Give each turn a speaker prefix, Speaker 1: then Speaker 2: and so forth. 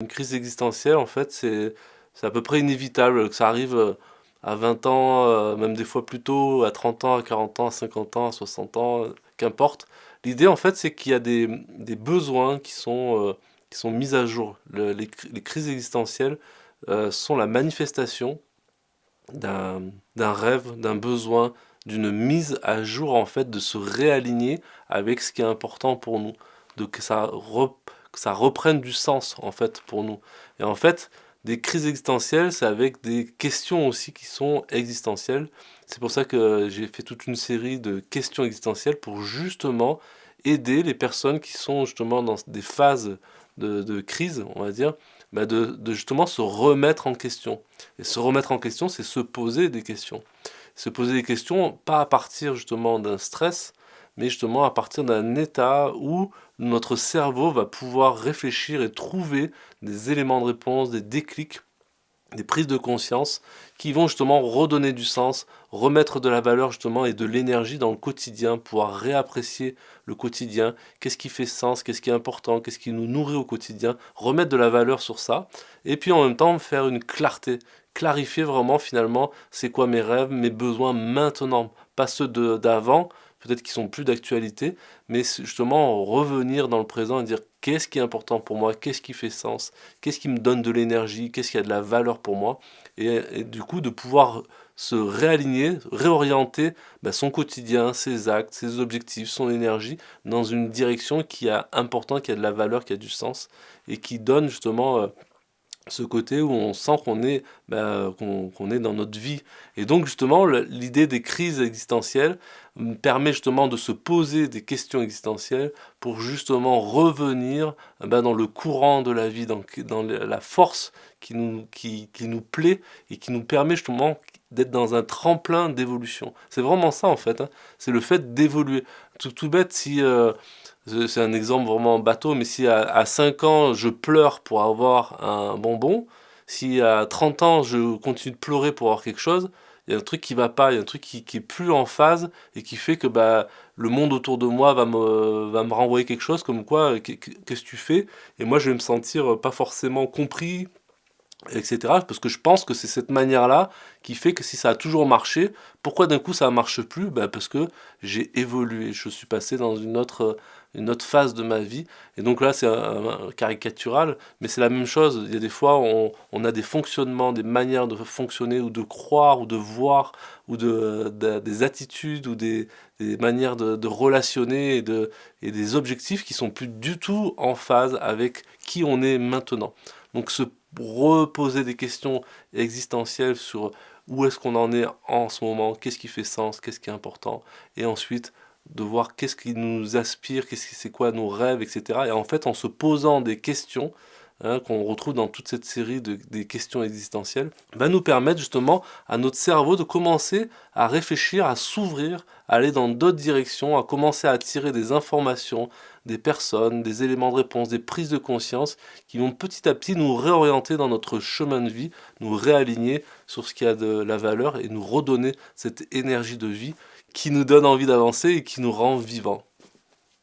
Speaker 1: Une crise existentielle, en fait, c'est à peu près inévitable que ça arrive, à 20 ans, même des fois plus tôt, à 30 ans, à 40 ans, à 50 ans, à 60 ans, qu'importe. L'idée, en fait, c'est qu'il y a des besoins qui sont mis à jour. Les crises existentielles, sont la manifestation d'un rêve, d'un besoin, d'une mise à jour, en fait, de se réaligner avec ce qui est important pour nous, de que ça reprenne du sens, en fait, pour nous. Et en fait, des crises existentielles, c'est avec des questions aussi qui sont existentielles. C'est pour ça que j'ai fait toute une série de questions existentielles pour justement aider les personnes qui sont justement dans des phases de crise, on va dire, bah de justement se remettre en question. Et se remettre en question, c'est se poser des questions. Se poser des questions, pas à partir justement d'un stress, mais justement à partir d'un état où notre cerveau va pouvoir réfléchir et trouver des éléments de réponse, des déclics, des prises de conscience qui vont justement redonner du sens, remettre de la valeur justement et de l'énergie dans le quotidien, pouvoir réapprécier le quotidien, qu'est-ce qui fait sens, qu'est-ce qui est important, qu'est-ce qui nous nourrit au quotidien, remettre de la valeur sur ça, et puis en même temps faire une clarté, clarifier vraiment finalement c'est quoi mes rêves, mes besoins maintenant, pas ceux d'avant, peut-être qu'ils sont plus d'actualité, mais justement revenir dans le présent et dire qu'est-ce qui est important pour moi, qu'est-ce qui fait sens, qu'est-ce qui me donne de l'énergie, qu'est-ce qui a de la valeur pour moi, et du coup de pouvoir se réaligner, réorienter son quotidien, ses actes, ses objectifs, son énergie dans une direction qui est importante, qui a de la valeur, qui a du sens et qui donne justement ce côté où on sent qu'on est dans notre vie. Et donc justement, l'idée des crises existentielles permet justement de se poser des questions existentielles pour justement revenir dans le courant de la vie, dans la force qui nous plaît et qui nous permet justement d'être dans un tremplin d'évolution. C'est vraiment ça en fait, hein. C'est le fait d'évoluer. Tout bête, si c'est un exemple vraiment bateau, mais si à 5 ans je pleure pour avoir un bonbon, si à 30 ans je continue de pleurer pour avoir quelque chose, il y a un truc qui va pas, il y a un truc qui est plus en phase et qui fait que le monde autour de moi va me renvoyer quelque chose comme quoi, qu'est-ce que tu fais? Et moi je vais me sentir pas forcément compris, etc. Parce que je pense que c'est cette manière-là qui fait que si ça a toujours marché, pourquoi d'un coup ça ne marche plus? Parce que j'ai évolué, je suis passé dans une autre phase de ma vie. Et donc là, c'est un caricatural, mais c'est la même chose. Il y a des fois, on a des fonctionnements, des manières de fonctionner, ou de croire, ou de voir, ou des attitudes, ou des manières de relationner et des objectifs qui sont plus du tout en phase avec qui on est maintenant. Donc se reposer des questions existentielles sur où est-ce qu'on en est en ce moment, qu'est-ce qui fait sens, qu'est-ce qui est important, et ensuite de voir qu'est-ce qui nous aspire, c'est quoi nos rêves, etc. Et en fait, en se posant des questions, hein, qu'on retrouve dans toute cette série des questions existentielles, va nous permettre justement à notre cerveau de commencer à réfléchir, à s'ouvrir, à aller dans d'autres directions, à commencer à attirer des informations, des personnes, des éléments de réponse, des prises de conscience qui vont petit à petit nous réorienter dans notre chemin de vie, nous réaligner sur ce qui a de la valeur et nous redonner cette énergie de vie qui nous donne envie d'avancer et qui nous rend vivants.